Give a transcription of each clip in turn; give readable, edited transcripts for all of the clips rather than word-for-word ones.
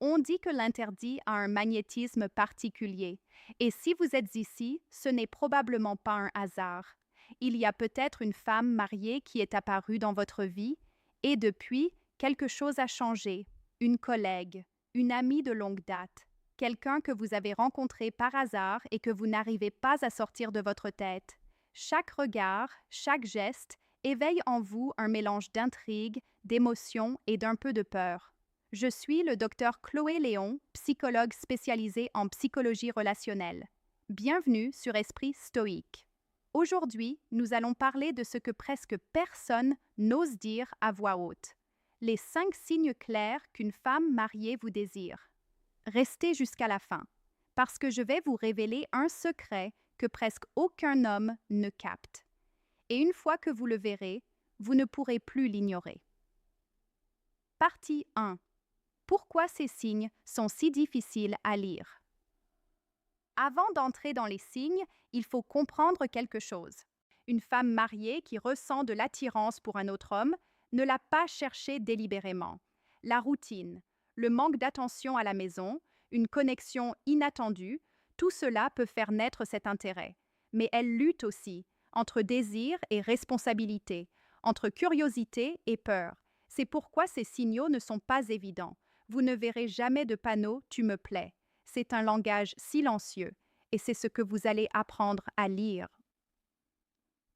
On dit que l'interdit a un magnétisme particulier, et si vous êtes ici, ce n'est probablement pas un hasard. Il y a peut-être une femme mariée qui est apparue dans votre vie, et depuis, quelque chose a changé. Une collègue, une amie de longue date, quelqu'un que vous avez rencontré par hasard et que vous n'arrivez pas à sortir de votre tête. Chaque regard, chaque geste éveille en vous un mélange d'intrigue, d'émotion et d'un peu de peur. Je suis le docteur Chloé Léon, psychologue spécialisée en psychologie relationnelle. Bienvenue sur Esprit Stoïque. Aujourd'hui, nous allons parler de ce que presque personne n'ose dire à voix haute. Les 5 signes clairs qu'une femme mariée vous désire. Restez jusqu'à la fin, parce que je vais vous révéler un secret que presque aucun homme ne capte. Et une fois que vous le verrez, vous ne pourrez plus l'ignorer. Partie 1. Pourquoi ces signes sont si difficiles à lire? Avant d'entrer dans les signes, il faut comprendre quelque chose. Une femme mariée qui ressent de l'attirance pour un autre homme ne l'a pas cherché délibérément. La routine, le manque d'attention à la maison, une connexion inattendue, tout cela peut faire naître cet intérêt. Mais elle lutte aussi entre désir et responsabilité, entre curiosité et peur. C'est pourquoi ces signaux ne sont pas évidents. Vous ne verrez jamais de panneau « Tu me plais ». C'est un langage silencieux et c'est ce que vous allez apprendre à lire.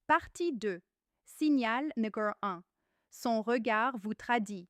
Partie 2. Signal numéro 1. Son regard vous trahit.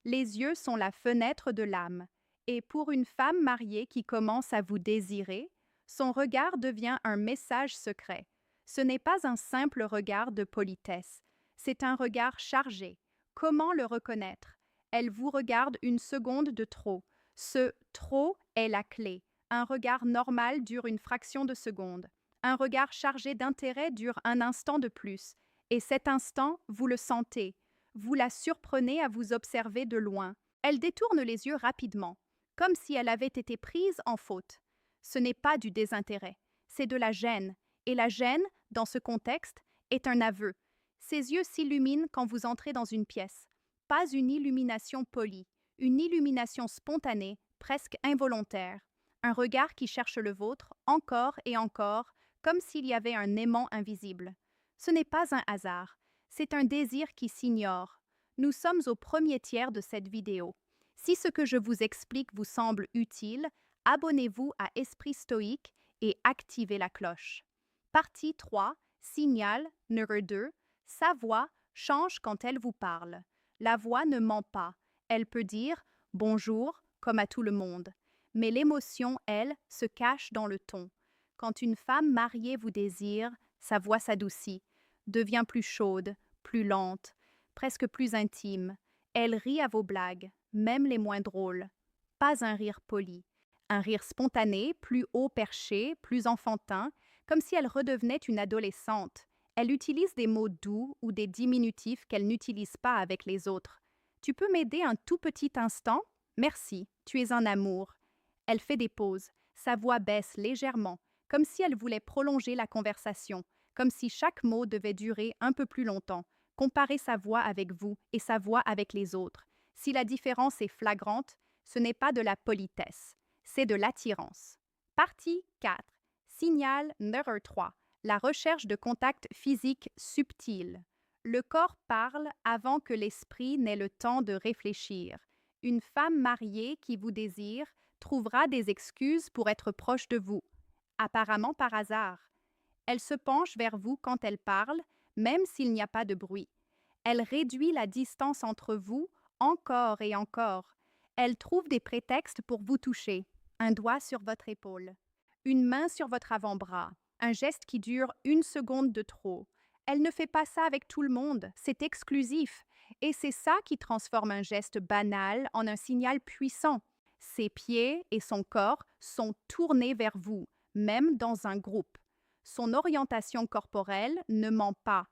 Les yeux sont la fenêtre de l'âme. Et pour une femme mariée qui commence à vous désirer, son regard devient un message secret. Ce n'est pas un simple regard de politesse. C'est un regard chargé. Comment le reconnaître? Elle vous regarde une seconde de trop. Ce « trop » est la clé. Un regard normal dure une fraction de seconde. Un regard chargé d'intérêt dure un instant de plus. Et cet instant, vous le sentez. Vous la surprenez à vous observer de loin. Elle détourne les yeux rapidement, comme si elle avait été prise en faute. Ce n'est pas du désintérêt, c'est de la gêne. Et la gêne, dans ce contexte, est un aveu. Ses yeux s'illuminent quand vous entrez dans une pièce. Pas une illumination polie, une illumination spontanée, presque involontaire. Un regard qui cherche le vôtre, encore et encore, comme s'il y avait un aimant invisible. Ce n'est pas un hasard, c'est un désir qui s'ignore. Nous sommes au premier tiers de cette vidéo. Si ce que je vous explique vous semble utile, abonnez-vous à Esprit Stoïque et activez la cloche. Partie 3, signal numéro 2, sa voix change quand elle vous parle. La voix ne ment pas. Elle peut dire « bonjour » comme à tout le monde. Mais l'émotion, elle, se cache dans le ton. Quand une femme mariée vous désire, sa voix s'adoucit, devient plus chaude, plus lente, presque plus intime. Elle rit à vos blagues, même les moins drôles. Pas un rire poli. Un rire spontané, plus haut perché, plus enfantin, comme si elle redevenait une adolescente. Elle utilise des mots doux ou des diminutifs qu'elle n'utilise pas avec les autres. Tu peux m'aider un tout petit instant? Merci, tu es un amour. Elle fait des pauses, sa voix baisse légèrement, comme si elle voulait prolonger la conversation, comme si chaque mot devait durer un peu plus longtemps. Comparez sa voix avec vous et sa voix avec les autres. Si la différence est flagrante, ce n'est pas de la politesse, c'est de l'attirance. Partie 4. Signal numéro 3. La recherche de contact physique subtil. Le corps parle avant que l'esprit n'ait le temps de réfléchir. Une femme mariée qui vous désire trouvera des excuses pour être proche de vous, apparemment par hasard. Elle se penche vers vous quand elle parle, même s'il n'y a pas de bruit. Elle réduit la distance entre vous encore et encore. Elle trouve des prétextes pour vous toucher. Un doigt sur votre épaule, une main sur votre avant-bras, un geste qui dure une seconde de trop. Elle ne fait pas ça avec tout le monde, c'est exclusif. Et c'est ça qui transforme un geste banal en un signal puissant. Ses pieds et son corps sont tournés vers vous, même dans un groupe. Son orientation corporelle ne ment pas.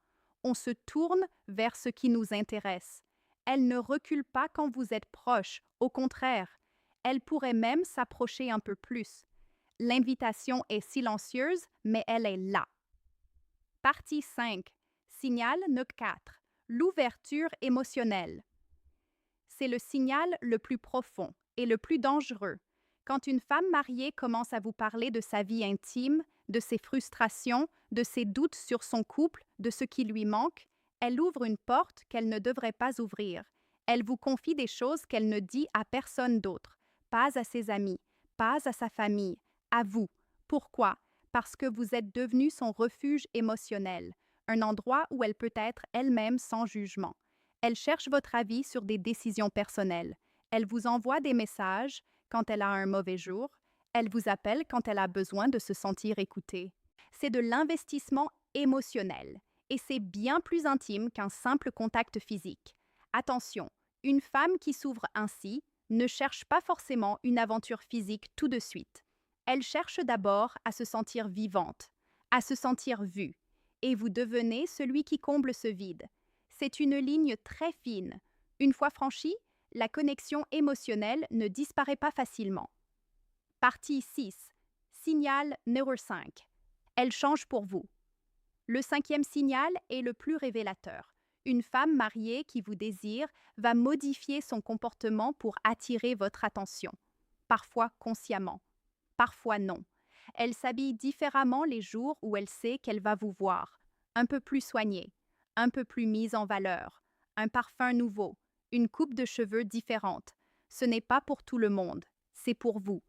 On se tourne vers ce qui nous intéresse. Elle ne recule pas quand vous êtes proche, au contraire. Elle pourrait même s'approcher un peu plus. L'invitation est silencieuse, mais elle est là. Partie 5. Signal numéro 4. L'ouverture émotionnelle. C'est le signal le plus profond. Et le plus dangereux, quand une femme mariée commence à vous parler de sa vie intime, de ses frustrations, de ses doutes sur son couple, de ce qui lui manque, elle ouvre une porte qu'elle ne devrait pas ouvrir. Elle vous confie des choses qu'elle ne dit à personne d'autre, pas à ses amis, pas à sa famille, à vous. Pourquoi? Parce que vous êtes devenu son refuge émotionnel, un endroit où elle peut être elle-même sans jugement. Elle cherche votre avis sur des décisions personnelles. Elle vous envoie des messages quand elle a un mauvais jour. Elle vous appelle quand elle a besoin de se sentir écoutée. C'est de l'investissement émotionnel et c'est bien plus intime qu'un simple contact physique. Attention, une femme qui s'ouvre ainsi ne cherche pas forcément une aventure physique tout de suite. Elle cherche d'abord à se sentir vivante, à se sentir vue, et vous devenez celui qui comble ce vide. C'est une ligne très fine. Une fois franchie, la connexion émotionnelle ne disparaît pas facilement. Partie 6. Signal numéro 5. Elle change pour vous. Le cinquième signal est le plus révélateur. Une femme mariée qui vous désire va modifier son comportement pour attirer votre attention. Parfois consciemment, parfois non. Elle s'habille différemment les jours où elle sait qu'elle va vous voir. Un peu plus soignée, un peu plus mise en valeur, un parfum nouveau, une coupe de cheveux différente. Ce n'est pas pour tout le monde, c'est pour vous.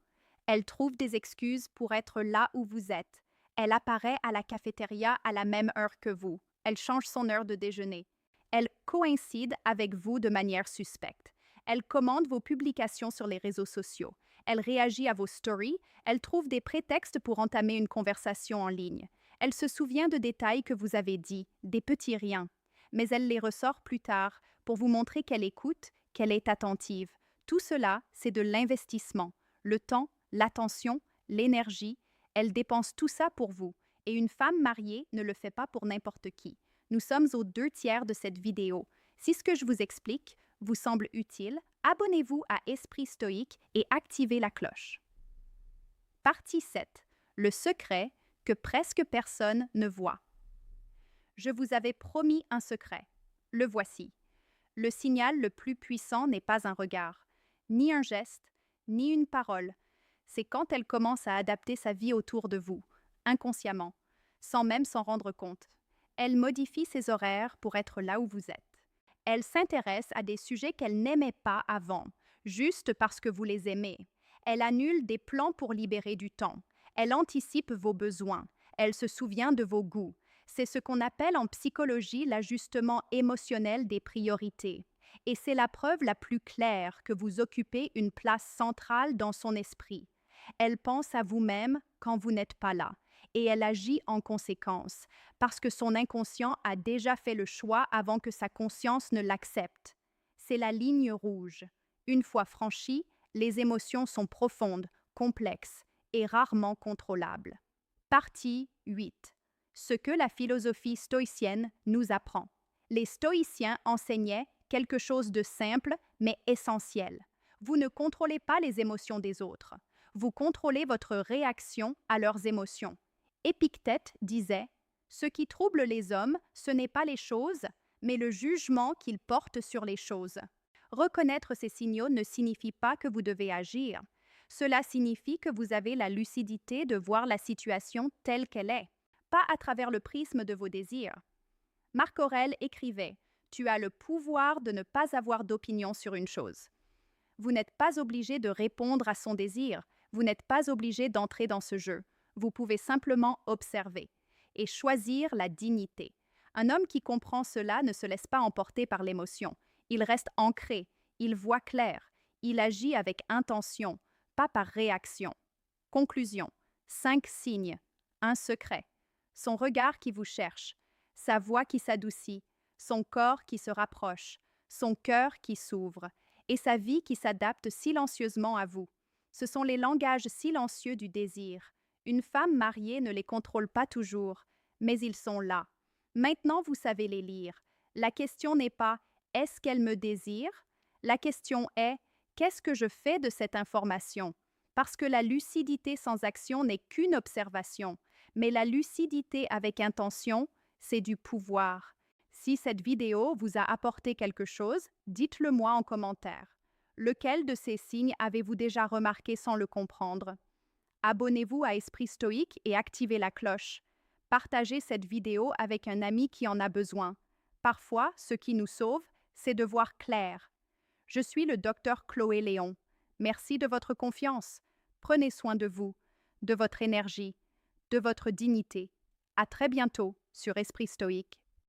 Elle trouve des excuses pour être là où vous êtes. Elle apparaît à la cafétéria à la même heure que vous. Elle change son heure de déjeuner. Elle coïncide avec vous de manière suspecte. Elle commande vos publications sur les réseaux sociaux. Elle réagit à vos stories. Elle trouve des prétextes pour entamer une conversation en ligne. Elle se souvient de détails que vous avez dit, des petits riens. Mais elle les ressort plus tard pour vous montrer qu'elle écoute, qu'elle est attentive. Tout cela, c'est de l'investissement. Le temps, l'attention, l'énergie, elle dépense tout ça pour vous. Et une femme mariée ne le fait pas pour n'importe qui. Nous sommes aux 2 tiers de cette vidéo. Si ce que je vous explique vous semble utile, abonnez-vous à Esprit Stoïque et activez la cloche. Partie 7. Le secret que presque personne ne voit. Je vous avais promis un secret. Le voici. Le signal le plus puissant n'est pas un regard, ni un geste, ni une parole. C'est quand elle commence à adapter sa vie autour de vous, inconsciemment, sans même s'en rendre compte. Elle modifie ses horaires pour être là où vous êtes. Elle s'intéresse à des sujets qu'elle n'aimait pas avant, juste parce que vous les aimez. Elle annule des plans pour libérer du temps. Elle anticipe vos besoins. Elle se souvient de vos goûts. C'est ce qu'on appelle en psychologie l'ajustement émotionnel des priorités. Et c'est la preuve la plus claire que vous occupez une place centrale dans son esprit. Elle pense à vous-même quand vous n'êtes pas là. Et elle agit en conséquence, parce que son inconscient a déjà fait le choix avant que sa conscience ne l'accepte. C'est la ligne rouge. Une fois franchie, les émotions sont profondes, complexes et rarement contrôlables. Partie 8. Ce que la philosophie stoïcienne nous apprend. Les stoïciens enseignaient quelque chose de simple mais essentiel. Vous ne contrôlez pas les émotions des autres. Vous contrôlez votre réaction à leurs émotions. Épictète disait « Ce qui trouble les hommes, ce n'est pas les choses, mais le jugement qu'ils portent sur les choses. » Reconnaître ces signaux ne signifie pas que vous devez agir. Cela signifie que vous avez la lucidité de voir la situation telle qu'elle est, pas à travers le prisme de vos désirs. Marc Aurèle écrivait « Tu as le pouvoir de ne pas avoir d'opinion sur une chose. » Vous n'êtes pas obligé de répondre à son désir, vous n'êtes pas obligé d'entrer dans ce jeu. Vous pouvez simplement observer et choisir la dignité. Un homme qui comprend cela ne se laisse pas emporter par l'émotion. Il reste ancré, il voit clair, il agit avec intention, pas par réaction. Conclusion. 5 signes. Un secret. Son regard qui vous cherche, sa voix qui s'adoucit, son corps qui se rapproche, son cœur qui s'ouvre et sa vie qui s'adapte silencieusement à vous. Ce sont les langages silencieux du désir. Une femme mariée ne les contrôle pas toujours, mais ils sont là. Maintenant, vous savez les lire. La question n'est pas « est-ce qu'elle me désire ?» La question est « qu'est-ce que je fais de cette information ?» Parce que la lucidité sans action n'est qu'une observation, mais la lucidité avec intention, c'est du pouvoir. Si cette vidéo vous a apporté quelque chose, dites-le moi en commentaire. Lequel de ces signes avez-vous déjà remarqué sans le comprendre? Abonnez-vous à Esprit Stoïque et activez la cloche. Partagez cette vidéo avec un ami qui en a besoin. Parfois, ce qui nous sauve, c'est de voir clair. Je suis le docteur Chloé Léon. Merci de votre confiance. Prenez soin de vous, de votre énergie, de votre dignité. À très bientôt sur Esprit Stoïque.